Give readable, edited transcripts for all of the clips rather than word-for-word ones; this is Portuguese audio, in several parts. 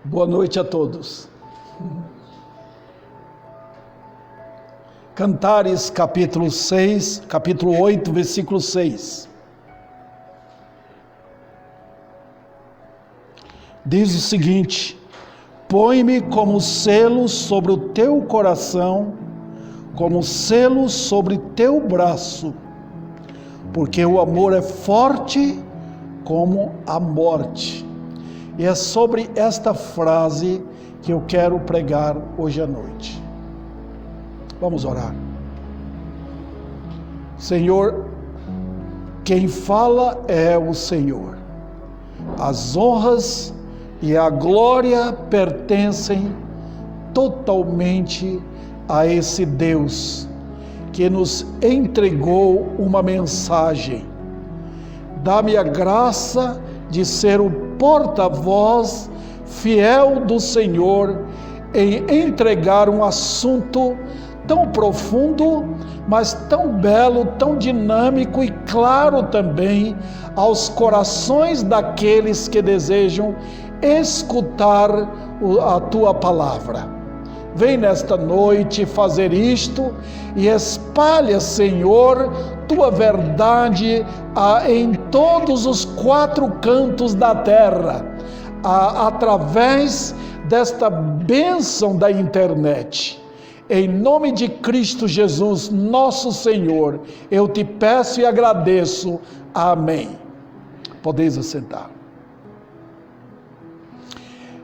Boa noite a todos. Cantares, capítulo 8, versículo 6. Diz o seguinte: põe-me como selo sobre o teu coração, como selo sobre teu braço, porque o amor é forte como a morte. E é sobre esta frase que eu quero pregar hoje à noite. Vamos orar. Senhor, quem fala é o Senhor. As honras e a glória pertencem totalmente a esse Deus que nos entregou uma mensagem. Dá-me a graça de ser o porta-voz fiel do Senhor em entregar um assunto tão profundo, mas tão belo, tão dinâmico e claro também aos corações daqueles que desejam escutar a tua palavra. Vem nesta noite fazer isto e espalha, Senhor, tua verdade em todos os 4 cantos da terra, através desta bênção da internet. Em nome de Cristo Jesus, nosso Senhor, eu te peço e agradeço. Amém. Podeis assentar.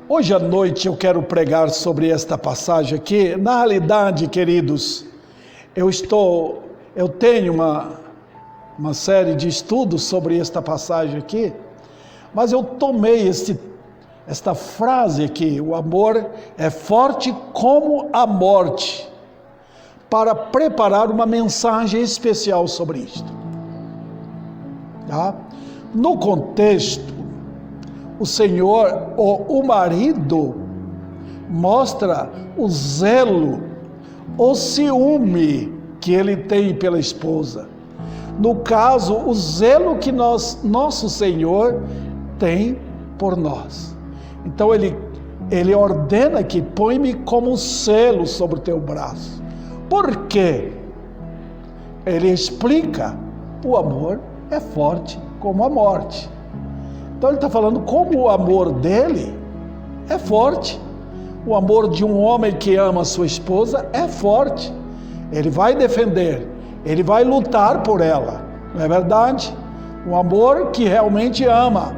Hoje à noite eu quero pregar sobre esta passagem aqui. Na realidade, queridos, eu tenho uma série de estudos sobre esta passagem aqui, mas eu tomei esta frase aqui, o amor é forte como a morte, para preparar uma mensagem especial sobre isto. Tá? No contexto, o Senhor, o marido, mostra o zelo, o ciúme que ele tem pela esposa. No caso, o zelo que nosso Senhor tem por nós. Então ele ordena que põe-me como selo sobre o teu braço. Por quê? Ele explica: o amor é forte como a morte. Então ele está falando como o amor dele é forte. O amor de um homem que ama sua esposa é forte. Ele vai defender, ele vai lutar por ela, não é verdade? Um amor que realmente ama.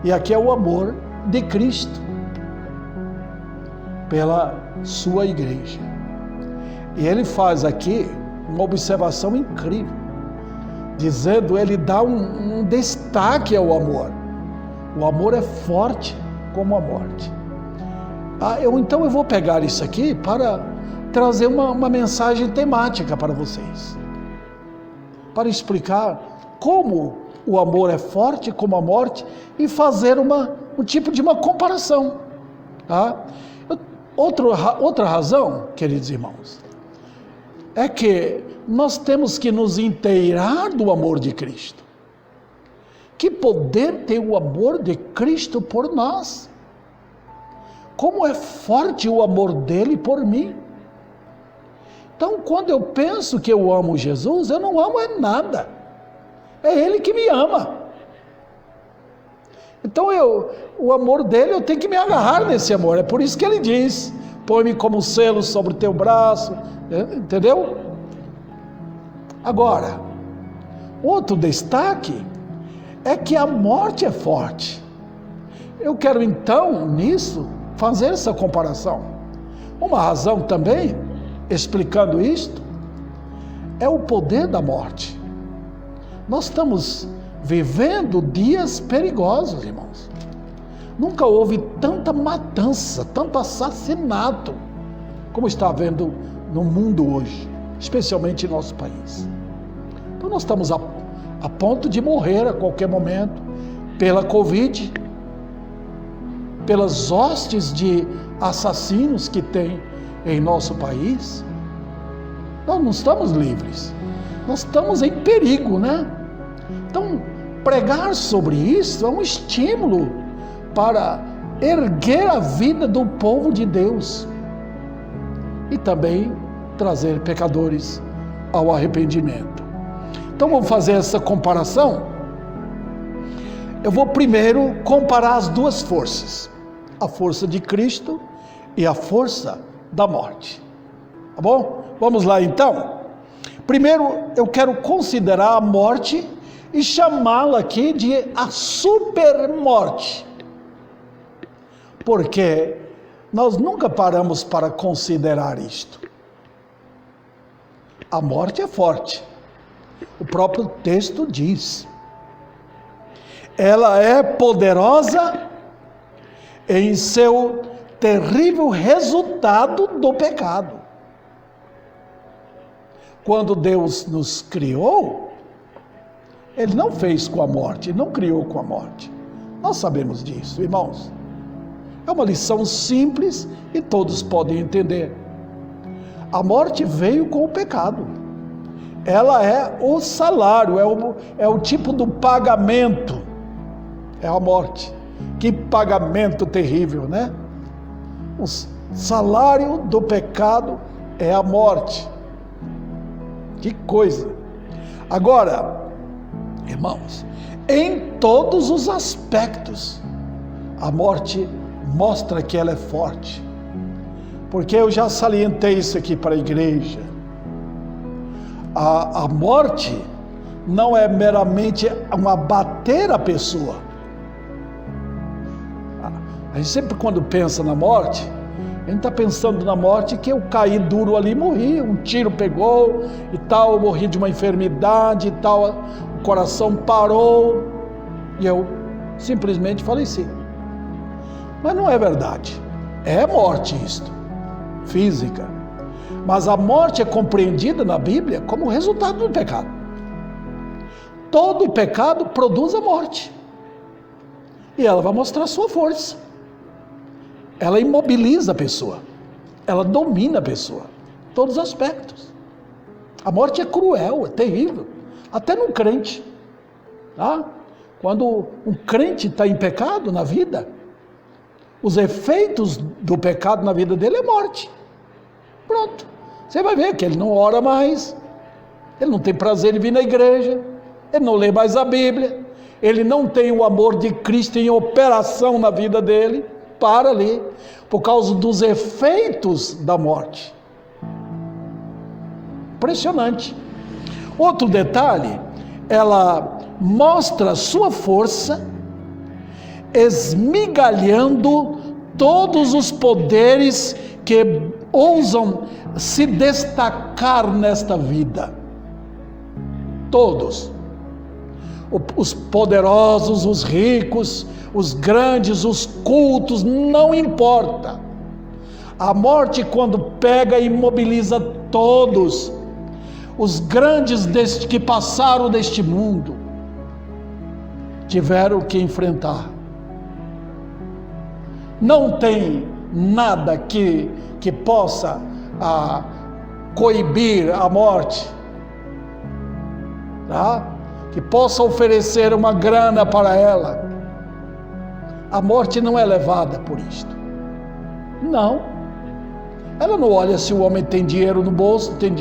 E aqui é o amor de Cristo pela sua igreja. E ele faz aqui uma observação incrível, dizendo, ele dá um destaque ao amor. O amor é forte como a morte. Então eu vou pegar isso aqui para trazer uma mensagem temática para vocês, para explicar como o amor é forte como a morte e fazer um tipo de uma comparação. Tá? Outra razão, queridos irmãos, é que nós temos que nos inteirar do amor de Cristo. Que poder tem o amor de Cristo por nós? Como é forte o amor dele por mim? Então, quando eu penso que eu amo Jesus, eu não amo nada. É ele que me ama. Então, o amor dele, eu tenho que me agarrar nesse amor. É por isso que ele diz: põe-me como selo sobre o teu braço. Entendeu? Agora, outro destaque é que a morte é forte. Eu quero então, nisso, fazer essa comparação. Uma razão também, explicando isto, é o poder da morte. Nós estamos vivendo dias perigosos, irmãos. Nunca houve tanta matança, tanto assassinato, como está havendo no mundo hoje, especialmente em nosso país. Então nós estamos a ponto de morrer a qualquer momento pela Covid, pelas hostes de assassinos que tem em nosso país. Nós não estamos livres, nós estamos em perigo, né? Então, pregar sobre isso é um estímulo para erguer a vida do povo de Deus e também trazer pecadores ao arrependimento. Então vamos fazer essa comparação. Eu vou primeiro comparar as duas forças, a força de Cristo e a força da morte. Tá bom? Vamos lá então. Primeiro eu quero considerar a morte e chamá-la aqui de a supermorte. Porque nós nunca paramos para considerar isto. A morte é forte. O próprio texto diz. Ela é poderosa em seu terrível resultado do pecado. Quando Deus nos criou, Ele não fez com a morte, Ele não criou com a morte. Nós sabemos disso, irmãos. É uma lição simples e todos podem entender. A morte veio com o pecado. Ela é o salário, é o tipo do pagamento. É a morte. Que pagamento terrível, né? O salário do pecado é a morte. Que coisa! Agora, irmãos, em todos os aspectos, a morte mostra que ela é forte. Porque eu já salientei isso aqui para a igreja. A morte não é meramente um abater a pessoa. A gente sempre quando pensa na morte, a gente está pensando na morte que eu caí duro ali e morri, um tiro pegou e tal, eu morri de uma enfermidade e tal, o coração parou e eu simplesmente faleci. Mas não é verdade, é morte isto, física. Mas a morte é compreendida na Bíblia como resultado do pecado. Todo pecado produz a morte. E ela vai mostrar sua força. Ela imobiliza a pessoa. Ela domina a pessoa. Em todos os aspectos. A morte é cruel, é terrível. Até num crente. Tá? Quando um crente está em pecado na vida, os efeitos do pecado na vida dele é morte. Pronto. Você vai ver que ele não ora mais, ele não tem prazer em vir na igreja, ele não lê mais a Bíblia, ele não tem o amor de Cristo em operação na vida dele, para ali, por causa dos efeitos da morte. Impressionante. Outro detalhe, ela mostra sua força, esmigalhando todos os poderes que ousam se destacar nesta vida. Todos. Os poderosos, os ricos, os grandes, os cultos, não importa. A morte, quando pega, imobiliza todos. Os grandes que passaram deste mundo tiveram que enfrentar. Não tem nada que possa coibir a morte, tá? Que possa oferecer uma grana para ela. A morte não é levada por isto. Não. Ela não olha se o homem tem dinheiro no bolso, tem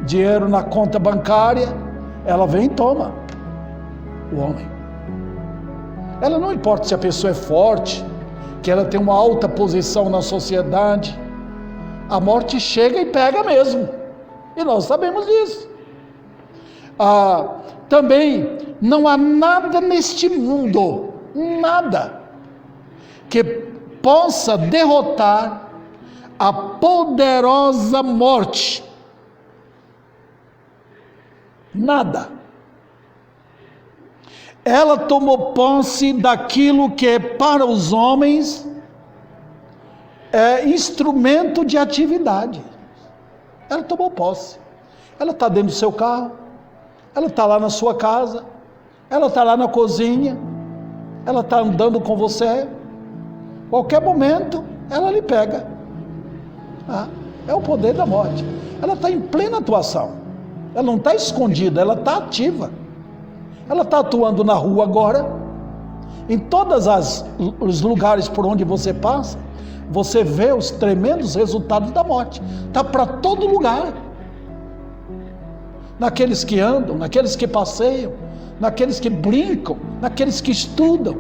dinheiro na conta bancária. Ela vem e toma o homem. Ela não importa se a pessoa é forte, que ela tem uma alta posição na sociedade. A morte chega e pega mesmo. E nós sabemos disso. Também não há nada neste mundo, nada, que possa derrotar a poderosa morte. Nada. Ela tomou posse daquilo que para os homens é instrumento de atividade. Ela tomou posse. Ela está dentro do seu carro, ela está lá na sua casa, ela está lá na cozinha, ela está andando com você. Qualquer momento, ela lhe pega. É o poder da morte. Ela está em plena atuação. Ela não está escondida, ela está ativa. Ela está atuando na rua agora. Em todos os lugares por onde você passa, você vê os tremendos resultados da morte. Está para todo lugar. Naqueles que andam, naqueles que passeiam, naqueles que brincam, naqueles que estudam.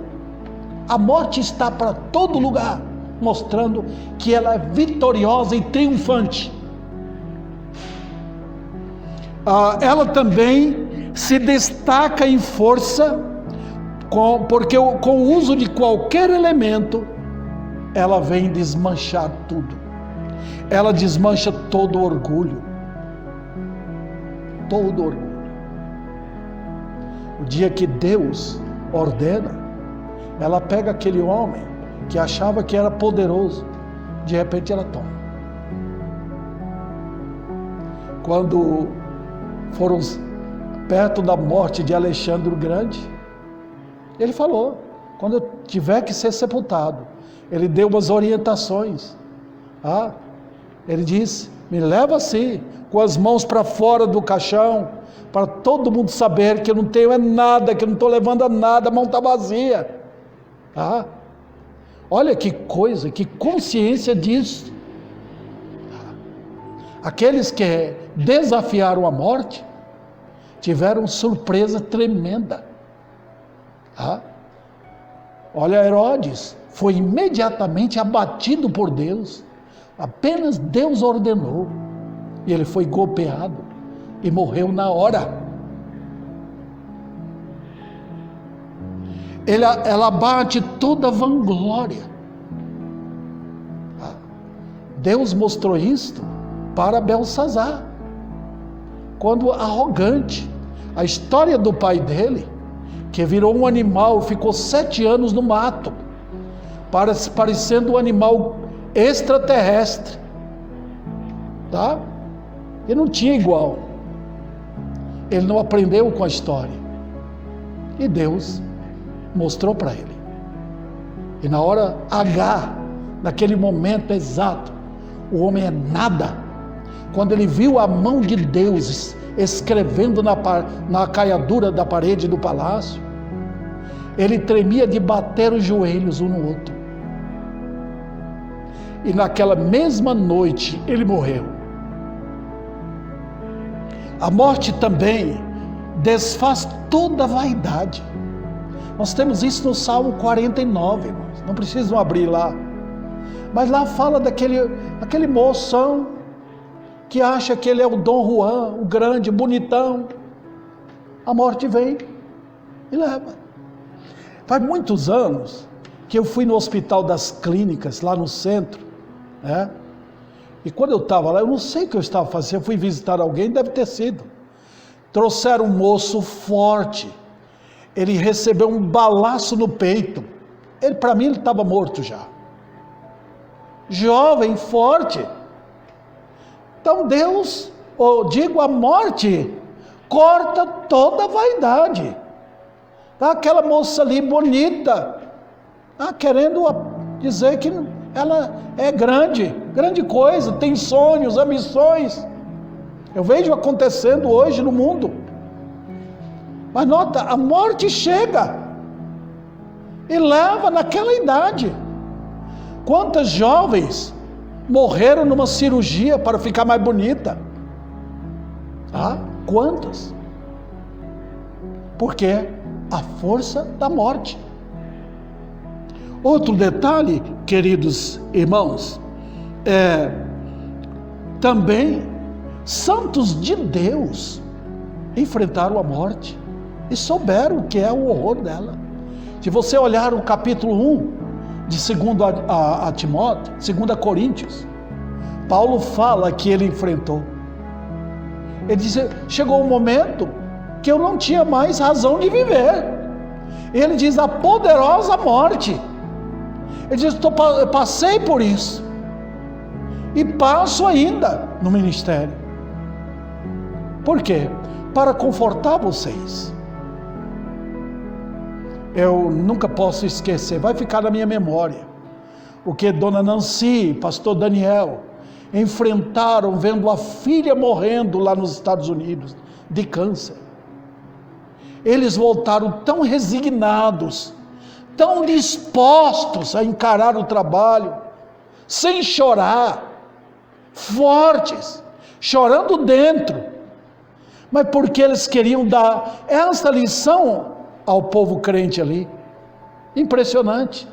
A morte está para todo lugar, mostrando que ela é vitoriosa e triunfante. Ela também se destaca em força, porque com o uso de qualquer elemento, ela vem desmanchar tudo. Ela desmancha todo orgulho. Todo orgulho. O dia que Deus ordena, ela pega aquele homem que achava que era poderoso, de repente ela toma. Quando foram perto da morte de Alexandre o Grande, ele falou, quando eu tiver que ser sepultado, ele deu umas orientações. Ele disse, me leva assim, com as mãos para fora do caixão, para todo mundo saber que eu não tenho nada, que eu não estou levando a nada, a mão está vazia. Olha que coisa, que consciência disso. Aqueles que desafiaram a morte, tiveram surpresa tremenda. Olha, Herodes foi imediatamente abatido por Deus. Apenas Deus ordenou. E ele foi golpeado e morreu na hora. Ela abate toda a vanglória. Deus mostrou isto para Belsazar, quando arrogante. A história do pai dele, que virou um animal, ficou 7 anos no mato, parecendo um animal extraterrestre, e não tinha igual. Ele não aprendeu com a história, e Deus mostrou para ele. E na hora H, naquele momento exato, o homem é nada. Quando ele viu a mão de Deus escrevendo na caiadura da parede do palácio, ele tremia de bater os joelhos um no outro. E naquela mesma noite ele morreu. A morte também desfaz toda a vaidade. Nós temos isso no Salmo 49, irmãos. Não precisam abrir lá. Mas lá fala daquele moção que acha que ele é o Dom Juan, o grande, bonitão. A morte vem e leva. Faz muitos anos que eu fui no Hospital das Clínicas, lá no centro, e quando eu estava lá, eu não sei o que eu estava fazendo, eu fui visitar alguém, deve ter sido. Trouxeram um moço forte, ele recebeu um balaço no peito, para mim ele estava morto já. Jovem, forte. Então Deus, a morte, corta toda a vaidade. Aquela moça ali bonita, querendo dizer que ela é grande coisa, tem sonhos, ambições. Eu vejo acontecendo hoje no mundo. Mas nota, a morte chega e leva naquela idade. Quantas jovens morreram numa cirurgia para ficar mais bonita? Quantas? Por quê? A força da morte. Outro detalhe, queridos irmãos, também santos de Deus enfrentaram a morte e souberam o que é o horror dela. Se você olhar o capítulo 1 de 2 a Timóteo, 2 Coríntios, Paulo fala que ele enfrentou. Ele diz, chegou um momento que eu não tinha mais razão de viver. Ele diz, a poderosa morte. Ele diz, eu passei por isso. E passo ainda no ministério. Por quê? Para confortar vocês. Eu nunca posso esquecer, vai ficar na minha memória, o que Dona Nancy, Pastor Daniel, enfrentaram vendo a filha morrendo lá nos Estados Unidos, de câncer. Eles voltaram tão resignados, tão dispostos a encarar o trabalho, sem chorar, fortes, chorando dentro, mas porque eles queriam dar essa lição ao povo crente ali. Impressionante.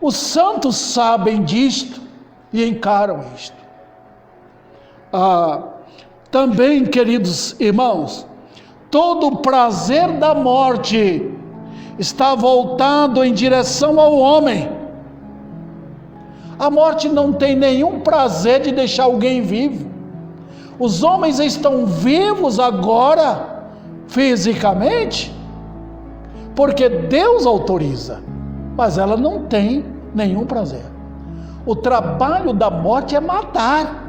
Os santos sabem disto e encaram isto. Também, queridos irmãos, todo o prazer da morte está voltado em direção ao homem. A morte não tem nenhum prazer de deixar alguém vivo. Os homens estão vivos agora, fisicamente, porque Deus autoriza, mas ela não tem nenhum prazer. O trabalho da morte é matar.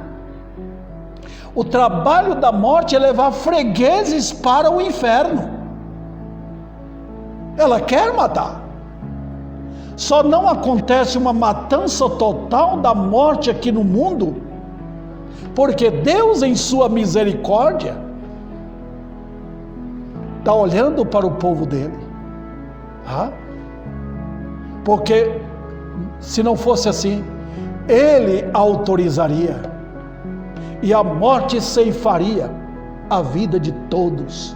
O trabalho da morte é levar fregueses para o inferno. Ela quer matar. Só não acontece uma matança total da morte aqui no mundo, porque Deus, em sua misericórdia, está olhando para o povo dele. Porque se não fosse assim, ele autorizaria, e a morte ceifaria a vida de todos.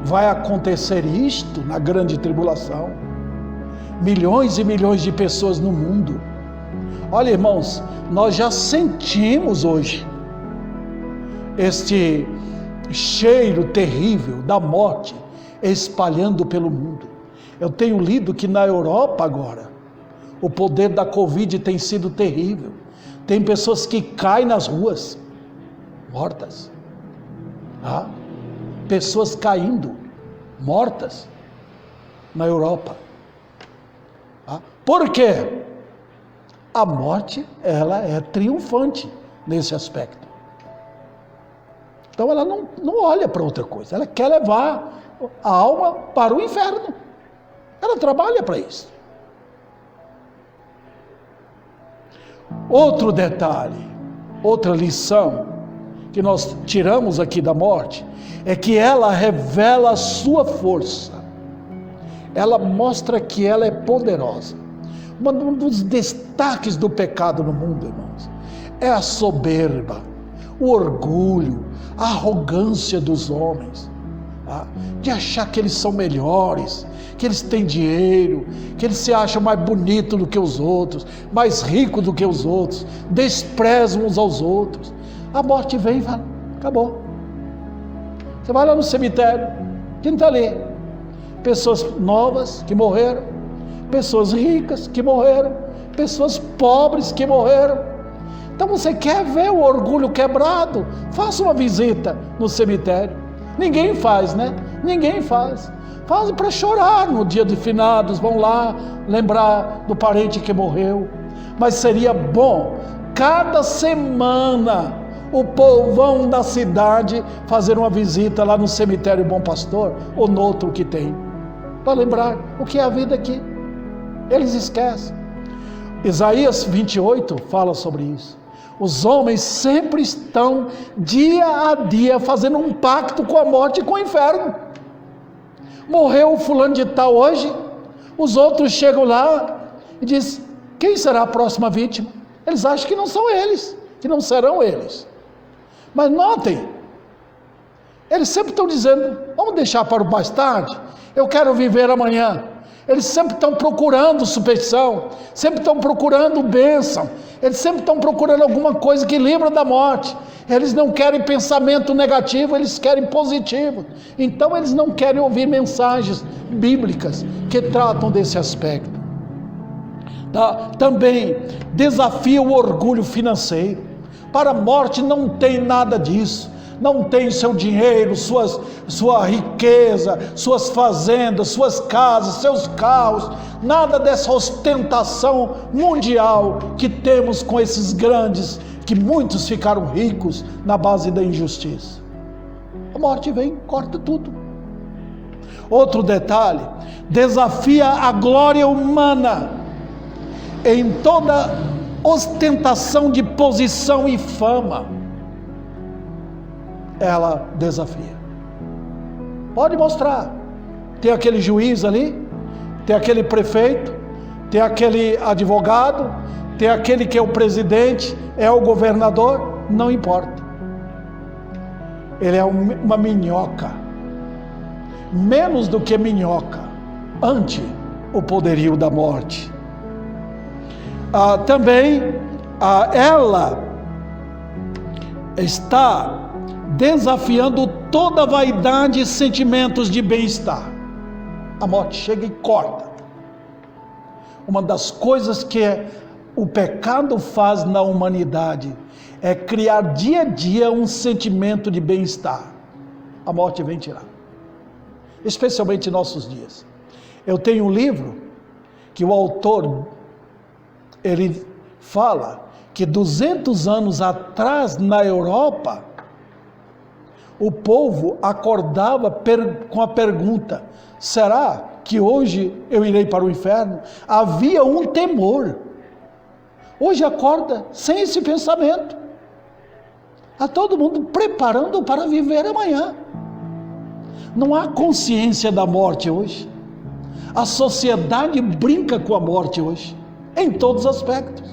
Vai acontecer isto na grande tribulação. Milhões e milhões de pessoas no mundo. Olha, irmãos, nós já sentimos hoje este cheiro terrível da morte espalhando pelo mundo. Eu tenho lido que na Europa agora, o poder da Covid tem sido terrível. Tem pessoas que caem nas ruas, mortas. Pessoas caindo, mortas, na Europa. Por quê? A morte, ela é triunfante nesse aspecto. Então ela não olha para outra coisa, ela quer levar a alma para o inferno. Ela trabalha para isso. Outro detalhe, outra lição que nós tiramos aqui da morte, é que ela revela a sua força. Ela mostra que ela é poderosa. Um dos destaques do pecado no mundo, irmãos, é a soberba, o orgulho, a arrogância dos homens, de achar que eles são melhores, que eles têm dinheiro, que eles se acham mais bonitos do que os outros, mais ricos do que os outros, desprezam uns aos outros. A morte vem e fala, acabou. Você vai lá no cemitério, quem está ali? Pessoas novas que morreram, pessoas ricas que morreram, pessoas pobres que morreram. Então você quer ver o orgulho quebrado? Faça uma visita no cemitério. Ninguém faz, né? Ninguém faz. Fazem para chorar no dia de finados, vão lá lembrar do parente que morreu. Mas seria bom, cada semana, o povão da cidade fazer uma visita lá no cemitério Bom Pastor, ou no outro que tem, para lembrar o que é a vida aqui. Eles esquecem. Isaías 28 fala sobre isso. Os homens sempre estão dia a dia fazendo um pacto com a morte e com o inferno. Morreu o fulano de tal hoje, os outros chegam lá e dizem, quem será a próxima vítima? Eles acham que não são eles, que não serão eles. Mas notem, eles sempre estão dizendo, vamos deixar para o mais tarde, eu quero viver amanhã. Eles sempre estão procurando superstição, sempre estão procurando bênção, eles sempre estão procurando alguma coisa que livra da morte. Eles não querem pensamento negativo, eles querem positivo. Então eles não querem ouvir mensagens bíblicas que tratam desse aspecto. Também desafia o orgulho financeiro. Para a morte não tem nada disso. Não tem seu dinheiro, sua riqueza, suas fazendas, suas casas, seus carros, nada dessa ostentação mundial que temos com esses grandes, que muitos ficaram ricos na base da injustiça. A morte vem, corta tudo. Outro detalhe, desafia a glória humana em toda ostentação de posição e fama. Ela desafia. Pode mostrar. Tem aquele juiz ali, tem aquele prefeito, tem aquele advogado, tem aquele que é o presidente, é o governador, não importa. Ele é uma minhoca, menos do que minhoca, ante o poderio da morte. Também ela está desafiando toda vaidade e sentimentos de bem-estar. A morte chega e corta. Uma das coisas que o pecado faz na humanidade é criar dia a dia um sentimento de bem-estar. A morte vem tirar, especialmente em nossos dias. Eu tenho um livro que o autor, ele fala que 200 anos atrás na Europa, o povo acordava com a pergunta: será que hoje eu irei para o inferno? Havia um temor. Hoje acorda sem esse pensamento. Está todo mundo preparando para viver amanhã. Não há consciência da morte hoje. A sociedade brinca com a morte hoje, em todos os aspectos.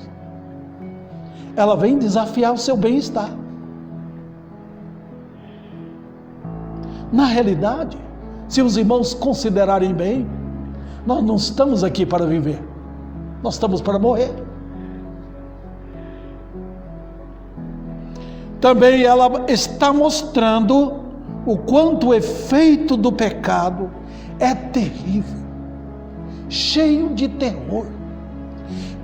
Ela vem desafiar o seu bem-estar. Na realidade, se os irmãos considerarem bem, nós não estamos aqui para viver, nós estamos para morrer. Também ela está mostrando o quanto o efeito do pecado é terrível, cheio de terror.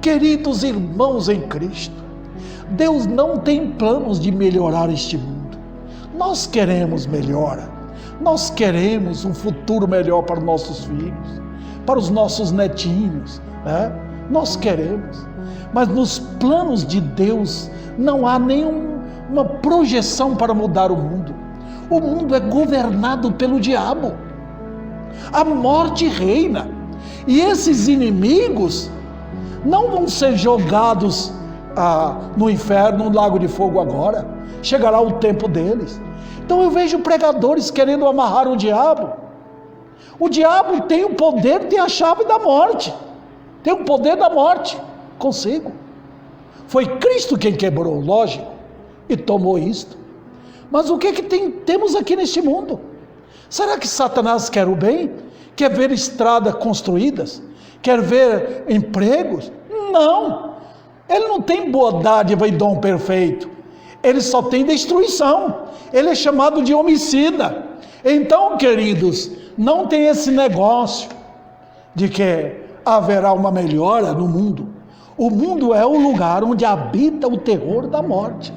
Queridos irmãos em Cristo, Deus não tem planos de melhorar este mundo. Nós queremos melhora, nós queremos um futuro melhor para os nossos filhos, para os nossos netinhos, né? Nós queremos, mas nos planos de Deus não há nenhuma projeção para mudar o mundo. O mundo é governado pelo diabo, a morte reina, e esses inimigos não vão ser jogados no inferno, no lago de fogo agora. Chegará o tempo deles. Então eu vejo pregadores querendo amarrar o diabo. O diabo tem o poder, tem a chave da morte, tem o poder da morte consigo. Foi Cristo quem quebrou, lógico, e tomou isto. Mas o que temos aqui neste mundo? Será que Satanás quer o bem? Quer ver estradas construídas? Quer ver empregos? Não! Ele não tem boa dádiva e dom perfeito. Ele só tem destruição. Ele é chamado de homicida. Então, queridos, não tem esse negócio de que haverá uma melhora no mundo. O mundo é o lugar onde habita o terror da morte.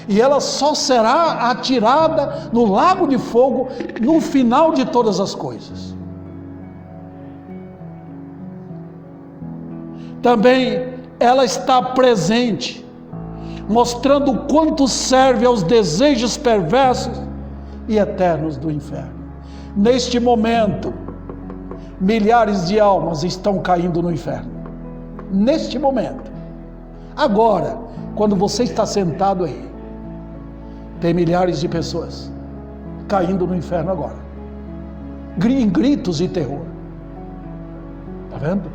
E ela só será atirada no lago de fogo no final de todas as coisas. Também ela está presente, mostrando o quanto serve aos desejos perversos e eternos do inferno. Neste momento, milhares de almas estão caindo no inferno. Neste momento. Agora, quando você está sentado aí, tem milhares de pessoas caindo no inferno agora, em gritos de terror. Está vendo?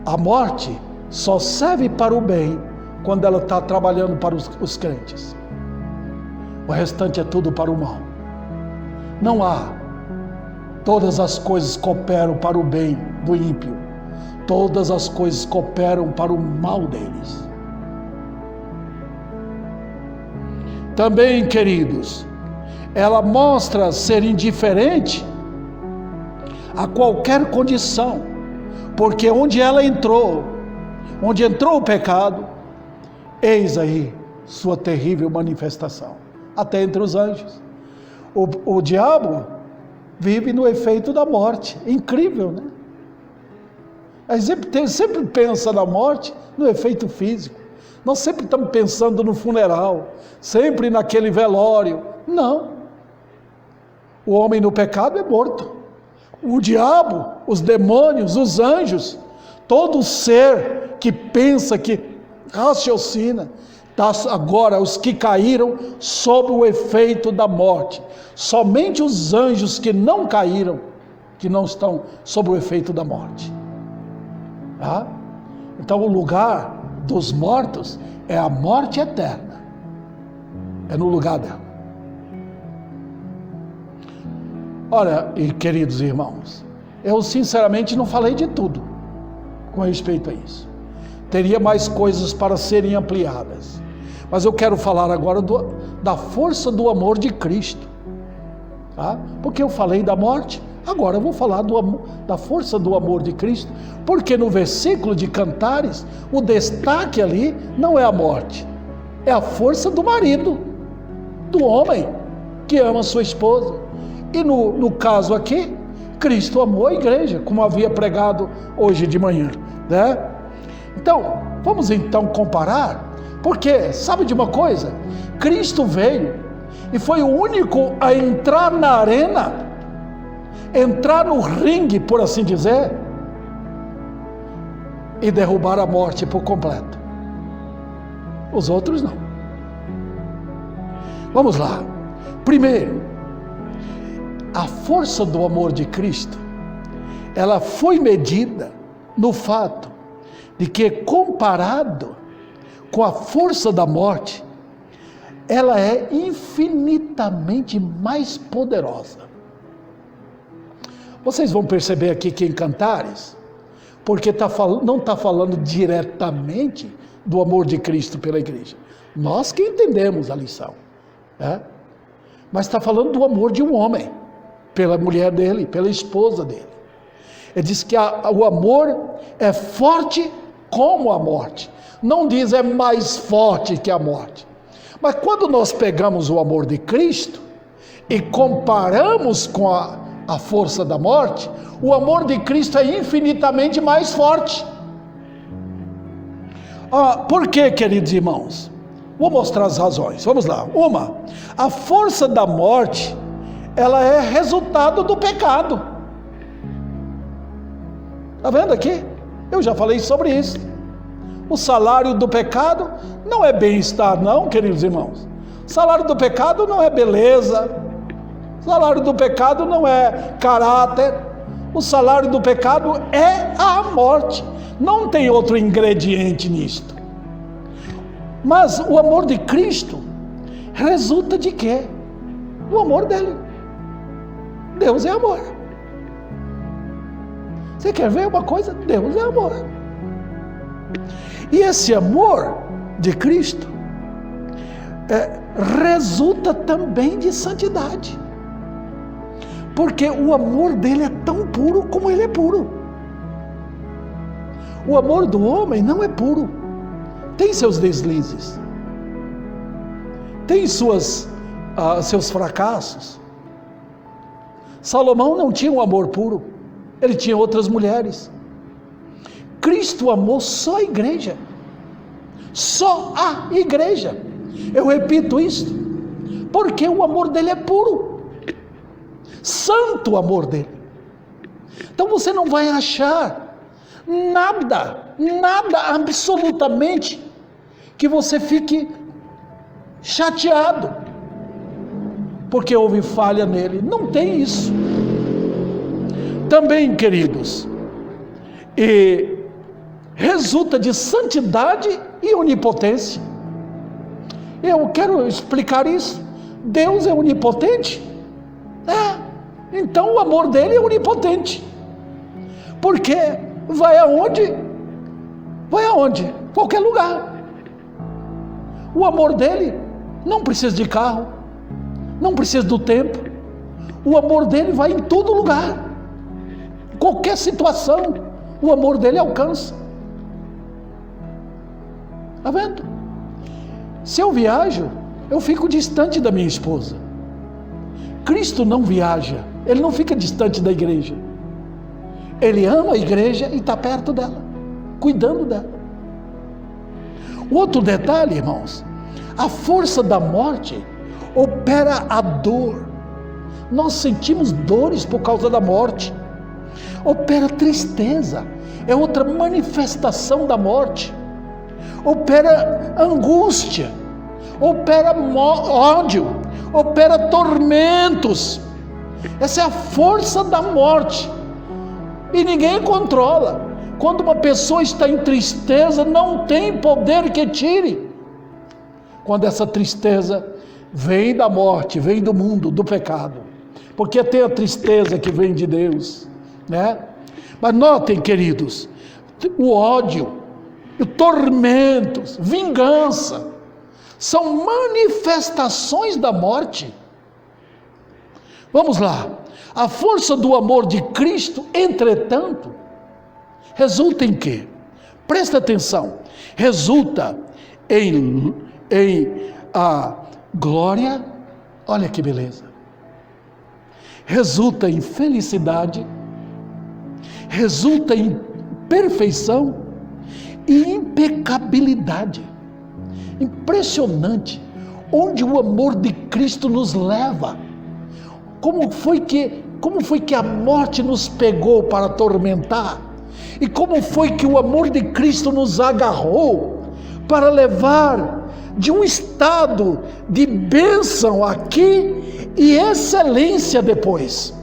A morte só serve para o bem quando ela está trabalhando para os crentes. O restante é tudo para o mal. Não há. Todas as coisas cooperam para o bem do ímpio. Todas as coisas cooperam para o mal deles. Também, queridos, ela mostra ser indiferente a qualquer condição, porque onde entrou o pecado, eis aí sua terrível manifestação, até entre os anjos. O diabo vive no efeito da morte, incrível, né? A gente sempre pensa na morte no efeito físico. Nós sempre estamos pensando no funeral, sempre naquele velório. Não. O homem no pecado é morto. O diabo, os demônios, os anjos, todo ser que pensa, que raciocina, agora os que caíram sob o efeito da morte. Somente os anjos que não caíram que não estão sob o efeito da morte. Tá? Então o lugar dos mortos é a morte eterna. É no lugar dela. Olha, e queridos irmãos, eu sinceramente não falei de tudo com respeito a isso. Teria mais coisas para serem ampliadas. Mas eu quero falar agora da força do amor de Cristo. Tá? Porque eu falei da morte, agora eu vou falar da força do amor de Cristo. Porque no versículo de Cantares, o destaque ali não é a morte, é a força do marido, do homem que ama sua esposa. E no caso aqui, Cristo amou a igreja, como havia pregado hoje de manhã, né? Então, vamos então comparar, porque, sabe de uma coisa? Cristo veio e foi o único a entrar na arena, entrar no ringue, por assim dizer, e derrubar a morte por completo. Os outros não. Vamos lá. Primeiro, a força do amor de Cristo, ela foi medida no fato de que, comparado com a força da morte, ela é infinitamente mais poderosa. Vocês vão perceber aqui que em Cantares, porque não está falando diretamente do amor de Cristo pela igreja. Nós que entendemos a lição, né? Mas está falando do amor de um homem pela mulher dele, pela esposa dele. Ele diz que o amor é forte como a morte. Não diz é mais forte que a morte. Mas quando nós pegamos o amor de Cristo e comparamos com a força da morte, o amor de Cristo é infinitamente mais forte. Por quê, queridos irmãos? Vou mostrar as razões. Vamos lá. A força da morte, ela é resultado do pecado. Está vendo aqui? Eu já falei sobre isso. O salário do pecado não é bem-estar, não, queridos irmãos. O salário do pecado não é beleza. O salário do pecado não é caráter. O salário do pecado é a morte. Não tem outro ingrediente nisto. Mas o amor de Cristo resulta de quê? Do amor dele. Deus é amor. Você quer ver uma coisa? Deus é amor. E esse amor de Cristo resulta também de santidade. Porque o amor dele é tão puro como ele é puro. O amor do homem não é puro. Tem seus deslizes. Tem seus fracassos. Salomão não tinha um amor puro, ele tinha outras mulheres. Cristo amou só a igreja, só a igreja. Eu repito isso, porque o amor dele é puro, santo o amor dele. Então você não vai achar nada absolutamente, que você fique chateado porque houve falha nele. Não tem isso. Também, queridos, e resulta de santidade e onipotência. Eu quero explicar isso. Deus é onipotente? Então o amor dele é onipotente. Porque vai aonde? Vai aonde? Qualquer lugar. O amor dele não precisa de carro, não precisa do tempo. O amor dele vai em todo lugar. Qualquer situação, o amor dele alcança. Está vendo? Se eu viajo, eu fico distante da minha esposa. Cristo não viaja, ele não fica distante da igreja. Ele ama a igreja e está perto dela, cuidando dela. Outro detalhe, irmãos, a força da morte opera a dor. Nós sentimos dores por causa da morte. Opera tristeza, é outra manifestação da morte. Opera angústia, opera ódio, opera tormentos. Essa é a força da morte. E ninguém controla. Quando uma pessoa está em tristeza, não tem poder que tire. Quando essa tristeza vem da morte, vem do mundo, do pecado. Porque tem a tristeza que vem de Deus, né? Mas notem, queridos, o ódio, o tormentos, vingança, são manifestações da morte. Vamos lá. A força do amor de Cristo, entretanto, resulta em quê? Presta atenção. Resulta em a glória, olha que beleza. Resulta em felicidade, resulta em perfeição e impecabilidade. Impressionante onde o amor de Cristo nos leva. Como foi que a morte nos pegou para atormentar? E como foi que o amor de Cristo nos agarrou para levar de um estado de bênção aqui e excelência depois?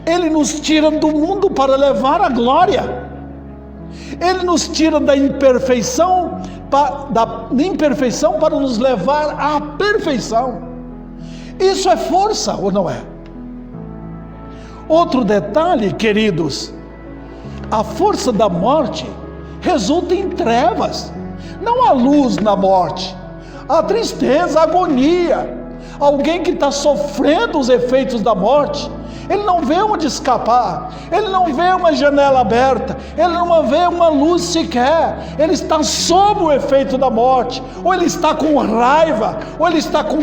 Ele nos tira do mundo para levar a glória. Ele nos tira da imperfeição para nos levar à perfeição. Isso é força ou não é? Outro detalhe, queridos, a força da morte resulta em trevas. Não há luz na morte, há tristeza, agonia. Alguém que está sofrendo os efeitos da morte, ele não vê onde escapar, ele não vê uma janela aberta, ele não vê uma luz sequer, ele está sob o efeito da morte, ou ele está com raiva, ou ele está com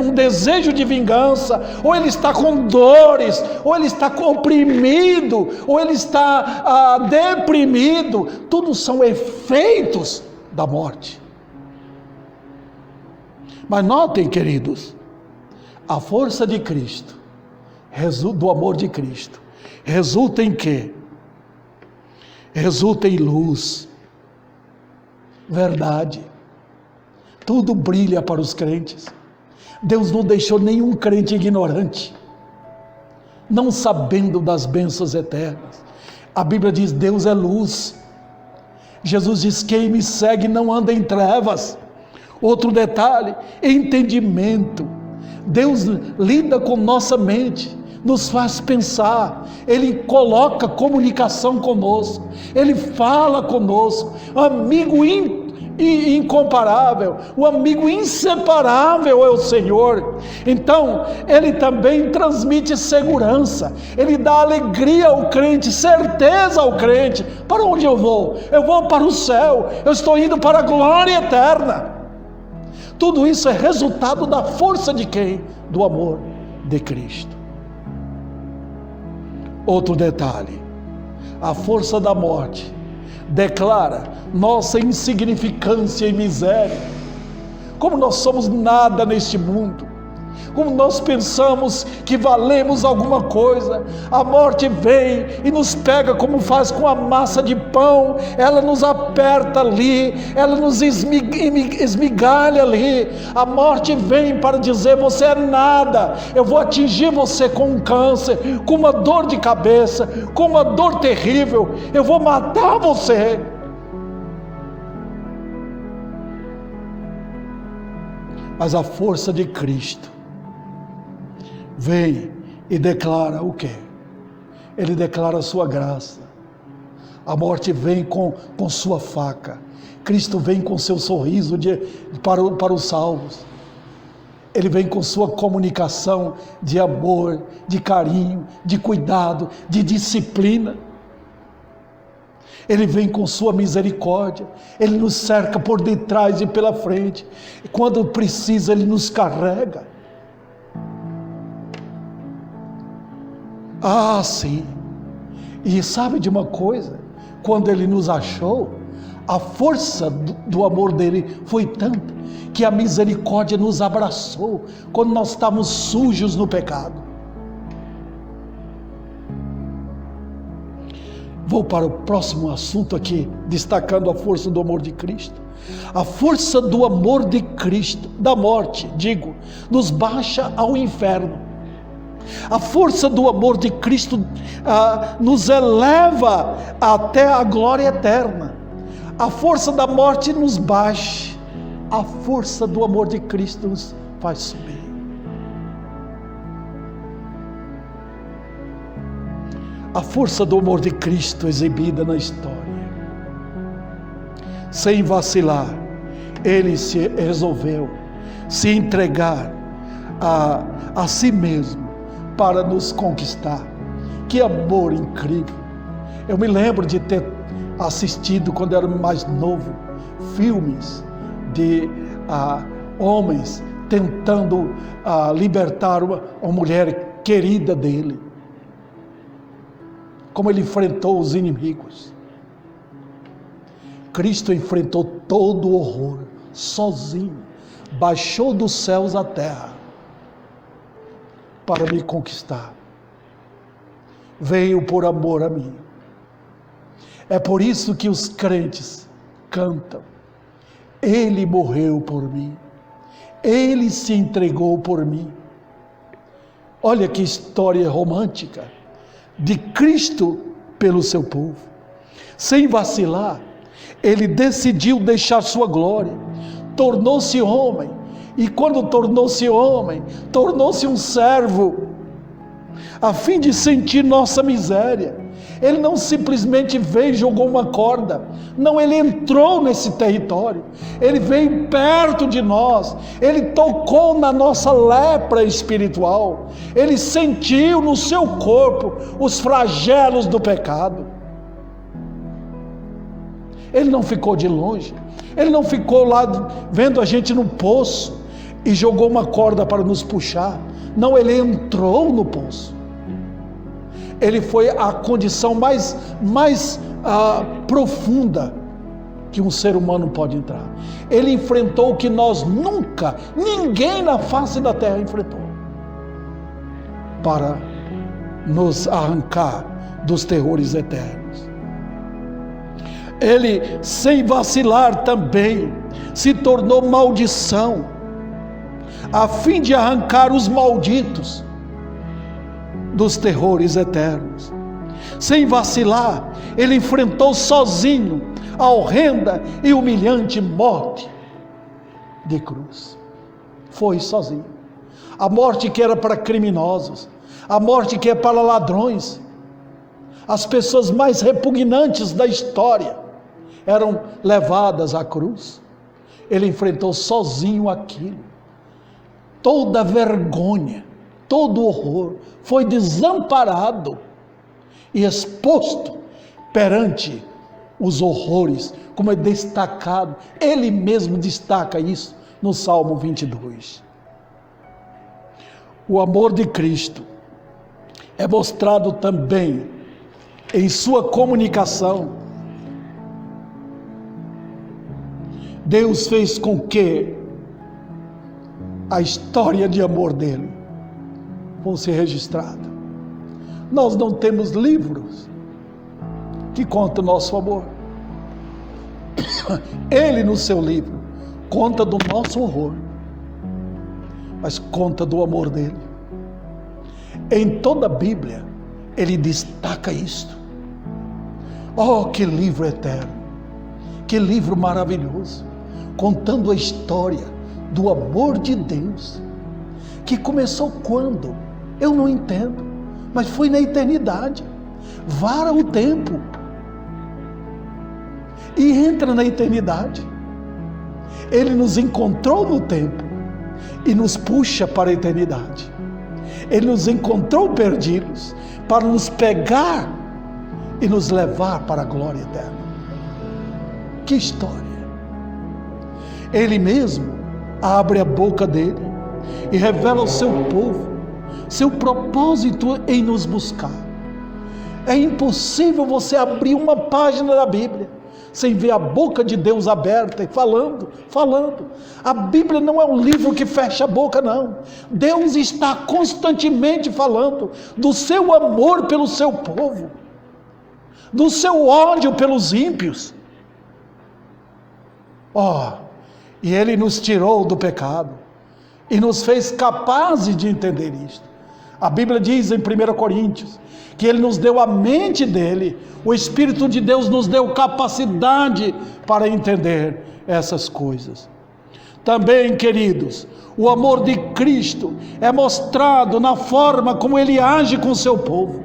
um desejo de vingança, ou ele está com dores, ou ele está oprimido, ou ele está deprimido. Tudo são efeitos da morte. Mas notem, queridos, a força de Cristo, do amor de Cristo, resulta em quê? Resulta em luz, verdade. Tudo brilha para os crentes. Deus não deixou nenhum crente ignorante, não sabendo das bênçãos eternas. A Bíblia diz: Deus é luz. Jesus diz: quem me segue não anda em trevas. Outro detalhe, entendimento. Deus lida com nossa mente, nos faz pensar, Ele coloca comunicação conosco, Ele fala conosco, amigo incomparável, o amigo inseparável é o Senhor. Então, Ele também transmite segurança, Ele dá alegria ao crente, certeza ao crente. Para onde eu vou? Eu vou para o céu, eu estou indo para a glória eterna. Tudo isso é resultado da força de quem? Do amor de Cristo. Outro detalhe, a força da morte declara nossa insignificância e miséria. Como nós somos nada neste mundo, como nós pensamos que valemos alguma coisa, a morte vem e nos pega como faz com a massa de pão, ela nos aperta ali, ela nos esmigalha ali. A morte vem para dizer: você é nada, eu vou atingir você com um câncer, com uma dor de cabeça, com uma dor terrível, eu vou matar você. Mas a força de Cristo vem e declara o quê? Ele declara a sua graça. A morte vem com sua faca. Cristo vem com seu sorriso para os salvos. Ele vem com sua comunicação de amor, de carinho, de cuidado, de disciplina. Ele vem com sua misericórdia. Ele nos cerca por detrás e pela frente. E quando precisa, Ele nos carrega. Ah, sim. E sabe de uma coisa? Quando Ele nos achou, a força do amor dele foi tanta que a misericórdia nos abraçou quando nós estávamos sujos no pecado. Vou para o próximo assunto aqui, destacando a força do amor de Cristo. A força do amor de Cristo, da morte, digo, nos baixa ao inferno. A força do amor de Cristo nos eleva até a glória eterna. A força da morte nos baixa. A força do amor de Cristo nos faz subir. A força do amor de Cristo exibida na história. Sem vacilar, Ele se resolveu se entregar a si mesmo para nos conquistar. Que amor incrível! Eu me lembro de ter assistido, quando era mais novo, filmes de homens tentando libertar uma mulher querida dele. Como ele enfrentou os inimigos. Cristo enfrentou todo o horror, sozinho. Baixou dos céus à terra para me conquistar. Veio por amor a mim. É por isso que os crentes cantam: Ele morreu por mim. Ele se entregou por mim. Olha que história romântica de Cristo pelo seu povo. Sem vacilar, Ele decidiu deixar sua glória, tornou-se homem, e quando tornou-se homem, tornou-se um servo, a fim de sentir nossa miséria. Ele não simplesmente veio e jogou uma corda, não, Ele entrou nesse território, Ele veio perto de nós, Ele tocou na nossa lepra espiritual, Ele sentiu no seu corpo os flagelos do pecado. Ele não ficou de longe, Ele não ficou lá vendo a gente no poço e jogou uma corda para nos puxar. Não, Ele entrou no poço. Ele foi a condição mais profunda que um ser humano pode entrar. Ele enfrentou o que nós nunca, ninguém na face da terra enfrentou, para nos arrancar dos terrores eternos. Ele, sem vacilar também, se tornou maldição, a fim de arrancar os malditos dos terrores eternos. Sem vacilar, Ele enfrentou sozinho a horrenda e humilhante morte de cruz. Foi sozinho. A morte que era para criminosos, a morte que é para ladrões, as pessoas mais repugnantes da história eram levadas à cruz. Ele enfrentou sozinho aquilo. Toda a vergonha, todo o horror, foi desamparado e exposto perante os horrores, como é destacado. Ele mesmo destaca isso no Salmo 22. O amor de Cristo é mostrado também em sua comunicação. Deus fez com que a história de amor dele fosse registrada. Nós não temos livros que contam o nosso amor. Ele, no seu livro, conta do nosso horror, mas conta do amor dele. Em toda a Bíblia, ele destaca isto. Oh, que livro eterno, que livro maravilhoso, contando a história do amor de Deus, que começou quando? Eu não entendo, mas foi na eternidade. Vara o tempo e entra na eternidade. Ele nos encontrou no tempo e nos puxa para a eternidade. Ele nos encontrou perdidos para nos pegar e nos levar para a glória eterna. Que história! Ele mesmo abre a boca dele e revela ao seu povo seu propósito em nos buscar. É impossível você abrir uma página da Bíblia sem ver a boca de Deus aberta e falando. A Bíblia não é um livro que fecha a boca, não. Deus está constantemente falando do seu amor pelo seu povo, do seu ódio pelos ímpios. E Ele nos tirou do pecado e nos fez capazes de entender isto. A Bíblia diz em 1 Coríntios que Ele nos deu a mente dEle, o Espírito de Deus nos deu capacidade para entender essas coisas. Também, queridos, o amor de Cristo é mostrado na forma como Ele age com o seu povo.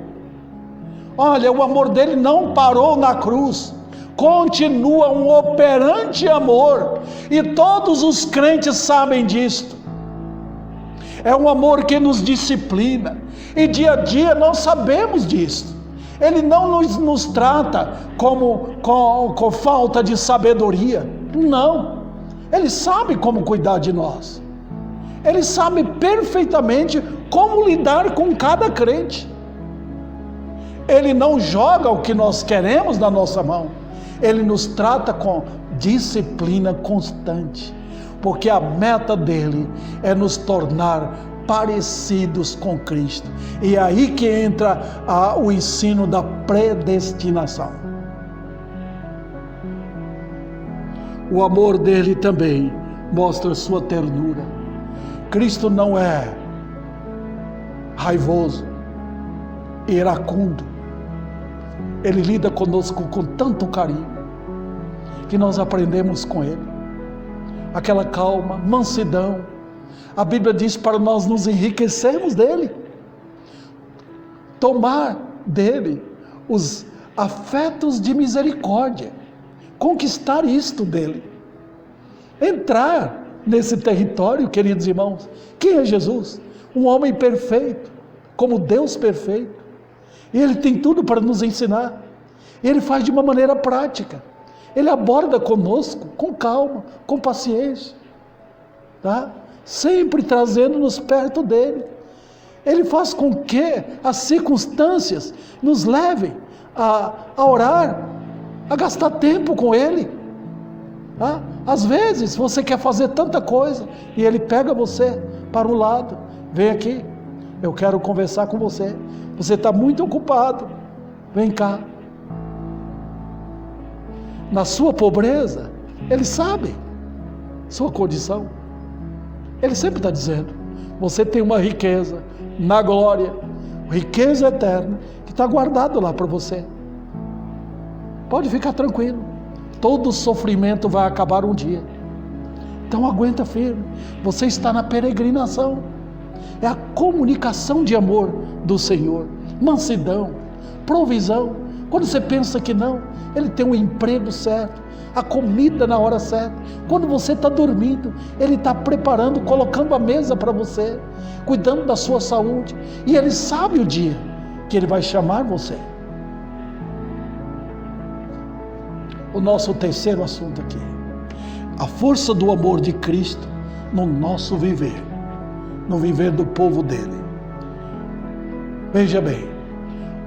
Olha, o amor dele não parou na cruz, continua um operante amor, e todos os crentes sabem disto. É um amor que nos disciplina, e dia a dia nós sabemos disso. Ele não nos trata com falta de sabedoria, não. Ele sabe como cuidar de nós. Ele sabe perfeitamente como lidar com cada crente. Ele não joga o que nós queremos na nossa mão. Ele nos trata com disciplina constante, porque a meta dele é nos tornar parecidos com Cristo. E é aí que entra o ensino da predestinação. O amor dele também mostra sua ternura. Cristo não é raivoso, iracundo. Ele lida conosco com tanto carinho, que nós aprendemos com ele. Aquela calma, mansidão. A Bíblia diz para nós nos enriquecermos dele. Tomar dele os afetos de misericórdia. Conquistar isto dele. Entrar nesse território, queridos irmãos. Quem é Jesus? Um homem perfeito, como Deus perfeito. E Ele tem tudo para nos ensinar. Ele faz de uma maneira prática. Ele aborda conosco com calma, com paciência, tá? Sempre trazendo-nos perto dele. Ele faz com que as circunstâncias nos levem a orar, a gastar tempo com ele. Tá? Às vezes você quer fazer tanta coisa e ele pega você para um lado. Vem aqui, eu quero conversar com você. Você está muito ocupado, vem cá. Na sua pobreza, ele sabe sua condição. Ele sempre está dizendo, você tem uma riqueza na glória, riqueza eterna, que está guardado lá para você. Pode ficar tranquilo, todo sofrimento vai acabar um dia. Então aguenta firme, você está na peregrinação. É a comunicação de amor do Senhor, mansidão, provisão. Quando você pensa que não, Ele tem um emprego certo, a comida na hora certa. Quando você está dormindo, Ele está preparando, colocando a mesa para você, cuidando da sua saúde. E Ele sabe o dia que Ele vai chamar você. O nosso terceiro assunto aqui, a força do amor de Cristo no nosso viver, no viver do povo dele. Veja bem,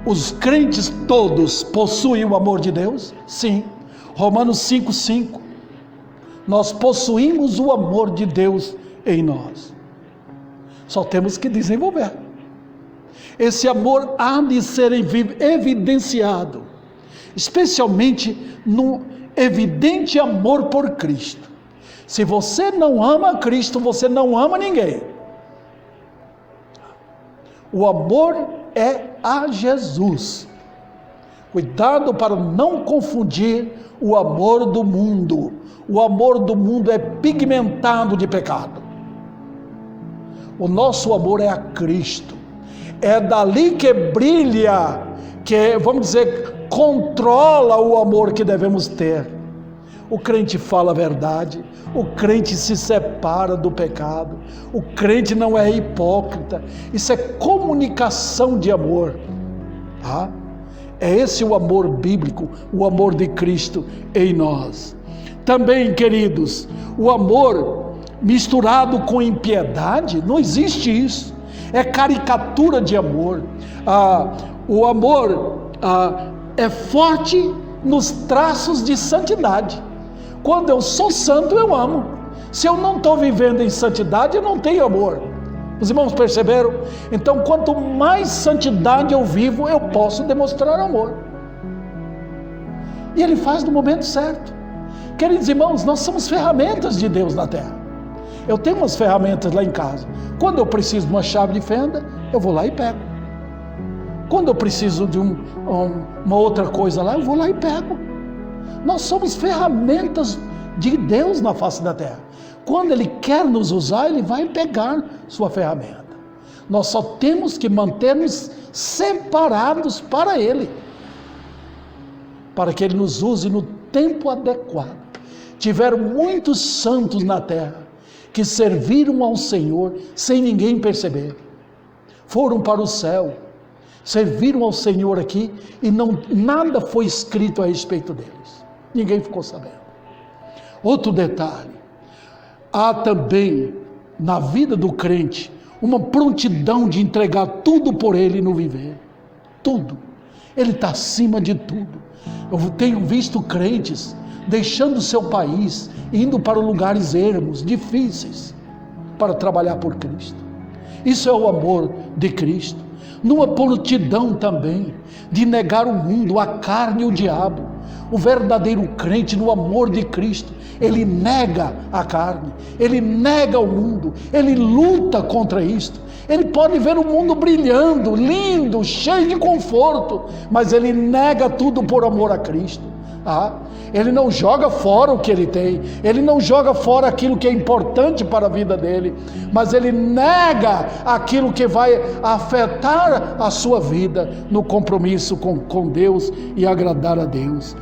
os crentes todos possuem o amor de Deus? Sim. Romanos 5,5. Nós possuímos o amor de Deus em nós. Só temos que desenvolver. Esse amor há de ser evidenciado, especialmente no evidente amor por Cristo. Se você não ama Cristo, você não ama ninguém. O amor é a Jesus. Cuidado para não confundir o amor do mundo. O amor do mundo é pigmentado de pecado. O nosso amor é a Cristo. É dali que brilha, que, vamos dizer, controla o amor que devemos ter. O crente fala a verdade, o crente se separa do pecado, o crente não é hipócrita. Isso é comunicação de amor, tá? É esse o amor bíblico, o amor de Cristo em nós. Também, queridos, o amor misturado com impiedade, não existe isso. É caricatura de amor. O amor é forte nos traços de santidade. Quando eu sou santo, eu amo. Se eu não estou vivendo em santidade, eu não tenho amor. Os irmãos perceberam? Então, quanto mais santidade eu vivo, eu posso demonstrar amor. E Ele faz no momento certo. Queridos irmãos, nós somos ferramentas de Deus na terra. Eu tenho umas ferramentas lá em casa. Quando eu preciso de uma chave de fenda, eu vou lá e pego. Quando eu preciso de uma outra coisa lá, eu vou lá e pego. Nós somos ferramentas de Deus na face da terra. Quando Ele quer nos usar, Ele vai pegar sua ferramenta. Nós só temos que manter-nos separados para Ele, para que Ele nos use no tempo adequado. Tiveram muitos santos na terra que serviram ao Senhor sem ninguém perceber. Foram para o céu, serviram ao Senhor aqui e nada foi escrito a respeito deles. Ninguém ficou sabendo. Outro detalhe, há também na vida do crente uma prontidão de entregar tudo por ele no viver. Tudo. Ele está acima de tudo. Eu tenho visto crentes deixando o seu país, indo para lugares ermos, difíceis, para trabalhar por Cristo. Isso é o amor de Cristo. Numa prontidão também de negar o mundo, a carne e o diabo. O verdadeiro crente no amor de Cristo, ele nega a carne, ele nega o mundo, ele luta contra isto. Ele pode ver o mundo brilhando, lindo, cheio de conforto, mas ele nega tudo por amor a Cristo. Ele não joga fora o que ele tem, ele não joga fora aquilo que é importante para a vida dele, mas ele nega aquilo que vai afetar a sua vida no compromisso com Deus e agradar a Deus.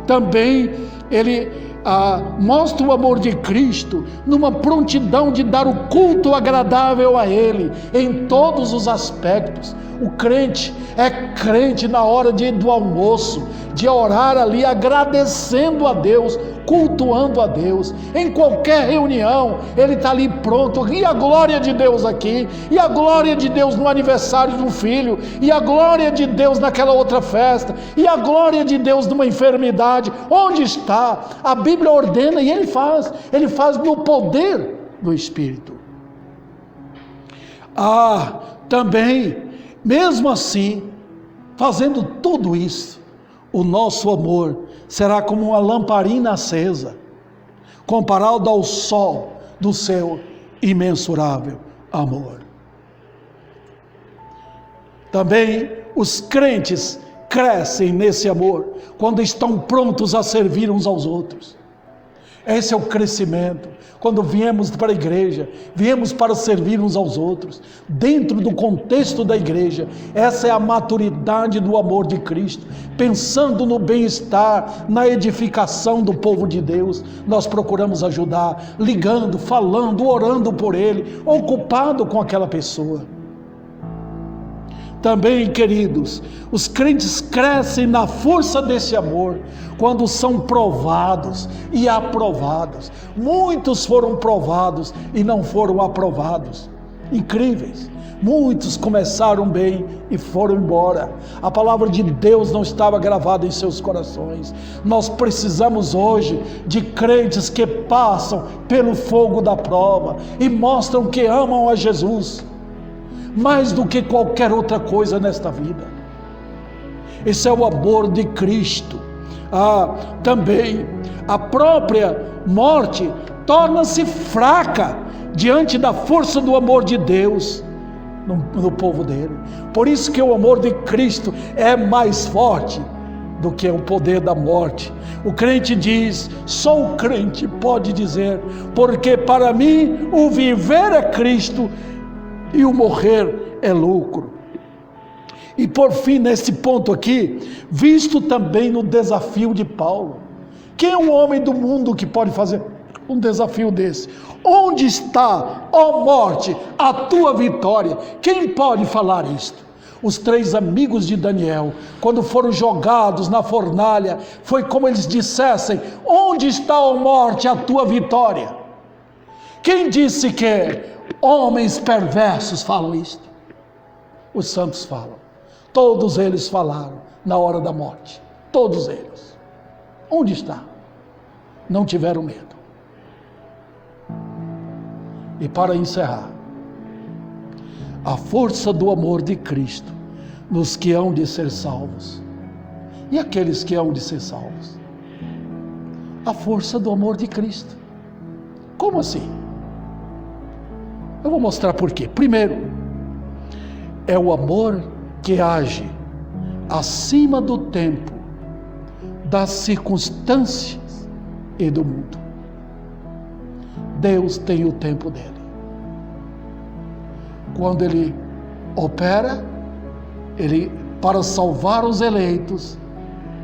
Também ele mostra o amor de Cristo numa prontidão de dar o culto agradável a Ele em todos os aspectos. O crente é crente na hora do almoço, de orar ali agradecendo a Deus, cultuando a Deus. Em qualquer reunião ele está ali pronto, e a glória de Deus aqui, e a glória de Deus no aniversário de um filho, e a glória de Deus naquela outra festa, e a glória de Deus numa enfermidade. Onde está? A Bíblia ordena e ele faz no poder do Espírito. Também, mesmo assim, fazendo tudo isso, o nosso amor será como uma lamparina acesa, comparado ao sol do seu imensurável amor. Também os crentes crescem nesse amor quando estão prontos a servir uns aos outros. Esse é o crescimento. Quando viemos para a igreja, viemos para servir uns aos outros, dentro do contexto da igreja. Essa é a maturidade do amor de Cristo. Pensando no bem-estar, na edificação do povo de Deus, nós procuramos ajudar, ligando, falando, orando por ele, ocupado com aquela pessoa. Também, queridos, os crentes crescem na força desse amor quando são provados e aprovados. Muitos foram provados e não foram aprovados. Incríveis. Muitos começaram bem e foram embora. A palavra de Deus não estava gravada em seus corações. Nós precisamos hoje de crentes que passam pelo fogo da prova e mostram que amam a Jesus mais do que qualquer outra coisa nesta vida. Esse é o amor de Cristo. Também a própria morte torna-se fraca diante da força do amor de Deus no povo dele. Por isso que o amor de Cristo é mais forte do que o poder da morte. O crente diz, só o crente pode dizer, porque para mim o viver é Cristo e o morrer é lucro. E por fim, nesse ponto aqui, visto também no desafio de Paulo. Quem é um homem do mundo que pode fazer um desafio desse? Onde está, ó morte, a tua vitória? Quem pode falar isto? Os 3 amigos de Daniel, quando foram jogados na fornalha, foi como eles dissessem, onde está, ó morte, a tua vitória? Quem disse que homens perversos falam isto? Os santos falam. Todos eles falaram na hora da morte. Todos eles. Onde está? Não tiveram medo. E para encerrar, a força do amor de Cristo nos que hão de ser salvos. E aqueles que hão de ser salvos? A força do amor de Cristo. Como assim? Eu vou mostrar por quê. Primeiro, é o amor que age acima do tempo, das circunstâncias e do mundo. Deus tem o tempo dele. Quando ele opera, para salvar os eleitos,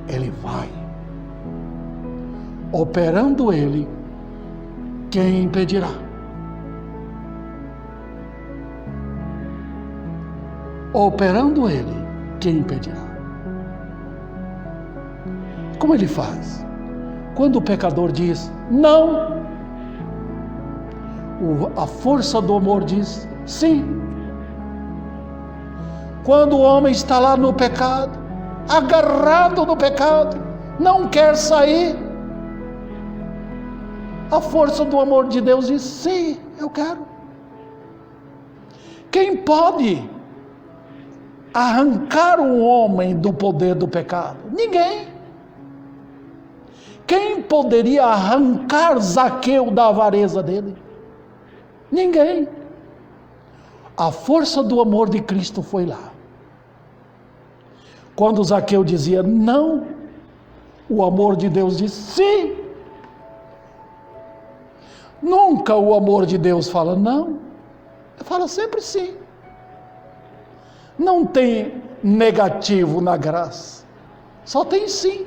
ele vai. Operando ele, quem impedirá? Operando ele, quem impedirá? Como ele faz? Quando o pecador diz não, a força do amor diz sim. Quando o homem está lá no pecado, agarrado no pecado, não quer sair, a força do amor de Deus diz sim, eu quero. Quem pode arrancar um homem do poder do pecado? Ninguém. Quem poderia arrancar Zaqueu da avareza dele? Ninguém. A força do amor de Cristo foi lá. Quando Zaqueu dizia não, o amor de Deus diz sim. Nunca o amor de Deus fala não, ele fala sempre sim. Não tem negativo na graça, só tem sim.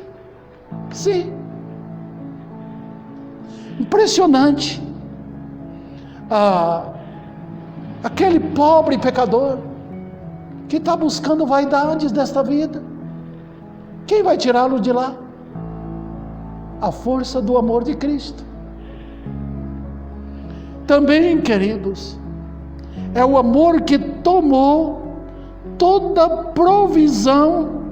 Sim. Impressionante. Aquele pobre pecador que está buscando vaidades desta vida, quem vai tirá-lo de lá? A força do amor de Cristo. Também, queridos, é o amor que tomou toda provisão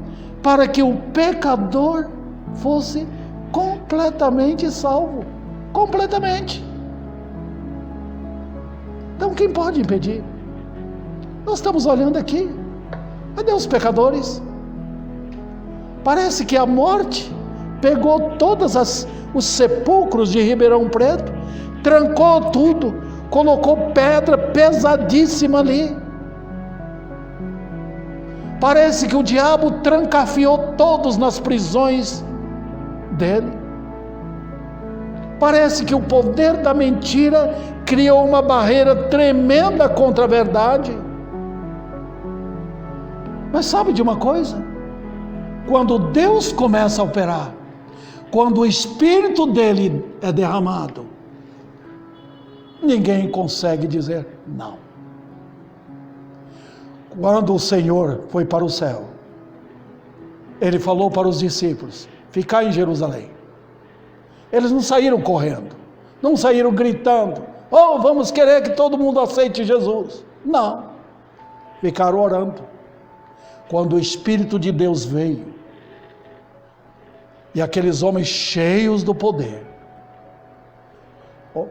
para que o pecador fosse completamente salvo. Completamente. Então quem pode impedir? Nós estamos olhando aqui, cadê os pecadores? Parece que a morte pegou todos os sepulcros de Ribeirão Preto, trancou tudo, colocou pedra pesadíssima ali. Parece que o diabo trancafiou todos nas prisões dele. Parece que o poder da mentira criou uma barreira tremenda contra a verdade. Mas sabe de uma coisa? Quando Deus começa a operar, quando o Espírito dele é derramado, ninguém consegue dizer não. Quando o Senhor foi para o céu, ele falou para os discípulos: ficai em Jerusalém. Eles não saíram correndo, não saíram gritando: oh, vamos querer que todo mundo aceite Jesus. Não, ficaram orando. Quando o Espírito de Deus veio, e aqueles homens cheios do poder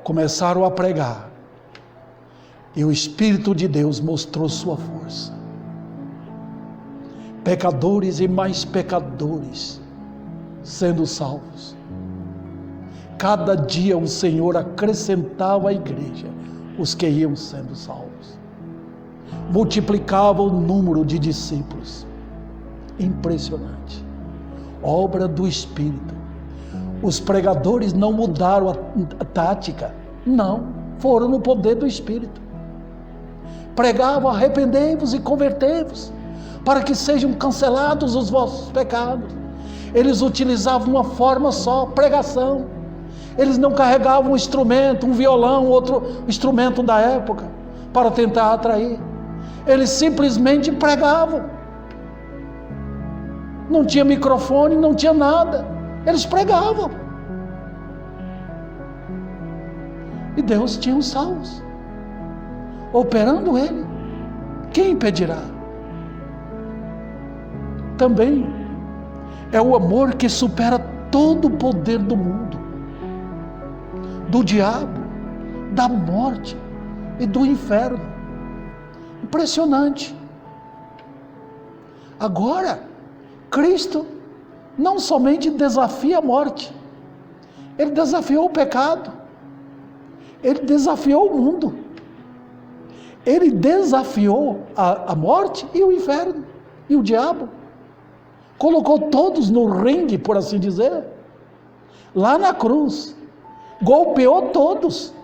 começaram a pregar, e o Espírito de Deus mostrou sua força. Pecadores e mais pecadores sendo salvos. Cada dia o Senhor acrescentava à igreja os que iam sendo salvos. Multiplicava o número de discípulos. Impressionante. Obra do Espírito. Os pregadores não mudaram a tática. Não, foram no poder do Espírito. Pregavam: arrependei-vos e convertei-vos, para que sejam cancelados os vossos pecados. Eles utilizavam uma forma só, pregação. Eles não carregavam um instrumento, um violão, outro instrumento da época, para tentar atrair. Eles simplesmente pregavam. Não tinha microfone, não tinha nada. Eles pregavam. E Deus tinha os salvos. Operando ele, quem impedirá? Também é o amor que supera todo o poder do mundo, do diabo, da morte e do inferno. Impressionante. Agora, Cristo não somente desafia a morte, ele desafiou o pecado, ele desafiou o mundo, Ele desafiou a morte e o inferno e o diabo. Colocou todos no ringue, por assim dizer, lá na cruz. Golpeou todos.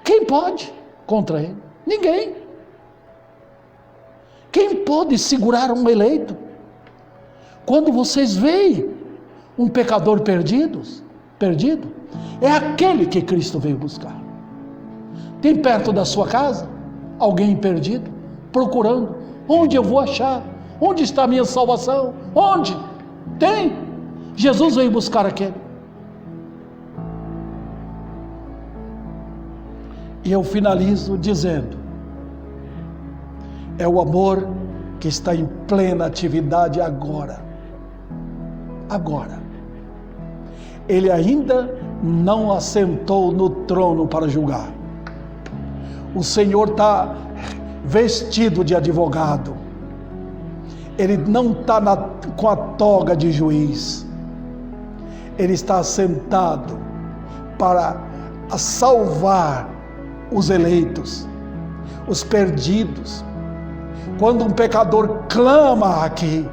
Quem pode contra ele? Ninguém. Quem pode segurar um eleito? Quando vocês veem um pecador perdido, é aquele que Cristo veio buscar. Tem perto da sua casa alguém perdido, procurando. Onde eu vou achar? Onde está a minha salvação? Onde? Tem. Jesus veio buscar aquele. E eu finalizo dizendo: é o amor que está em plena atividade agora. Agora. Ele ainda não assentou no trono para julgar. O Senhor está vestido de advogado. Ele não está com a toga de juiz. Ele está sentado para salvar os eleitos, os perdidos. Quando um pecador clama aqui,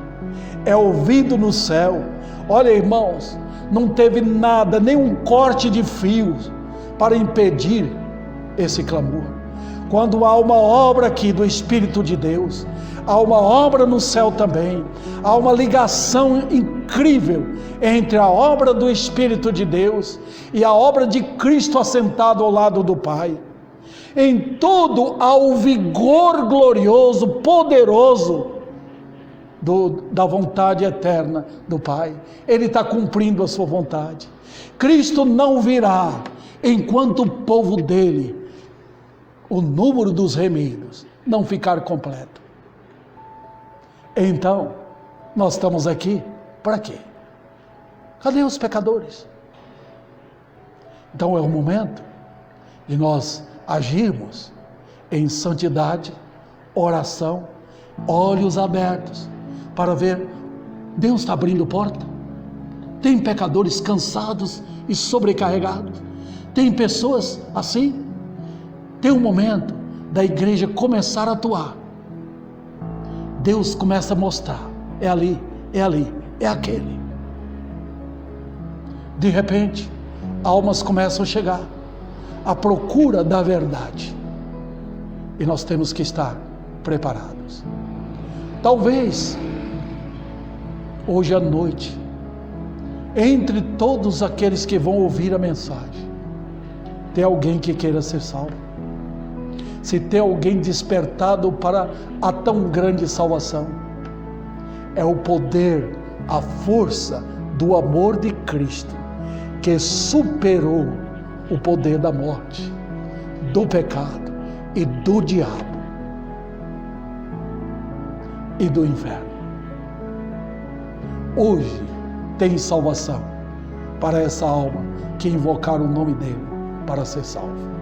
é ouvido no céu. Olha, irmãos, não teve nada, nenhum corte de fios para impedir esse clamor. Quando há uma obra aqui do Espírito de Deus, há uma obra no céu também, há uma ligação incrível entre a obra do Espírito de Deus e a obra de Cristo assentado ao lado do Pai. Em tudo há o vigor glorioso, poderoso da vontade eterna do Pai. Ele está cumprindo a sua vontade. Cristo não virá enquanto o povo dele, o número dos remidos, não ficar completo. Então, nós estamos aqui para quê? Cadê os pecadores? Então é o momento de nós agirmos em santidade, oração, olhos abertos, para ver, Deus está abrindo porta. Tem pecadores cansados e sobrecarregados. Tem pessoas assim. Tem um momento da igreja começar a atuar. Deus começa a mostrar, é ali, é aquele. De repente, almas começam a chegar à procura da verdade. E nós temos que estar preparados. Talvez, hoje à noite, entre todos aqueles que vão ouvir a mensagem, tem alguém que queira ser salvo. Se tem alguém despertado para a tão grande salvação, é o poder, a força do amor de Cristo, que superou o poder da morte, do pecado e do diabo e do inferno. Hoje tem salvação para essa alma que invocar o nome dele para ser salvo.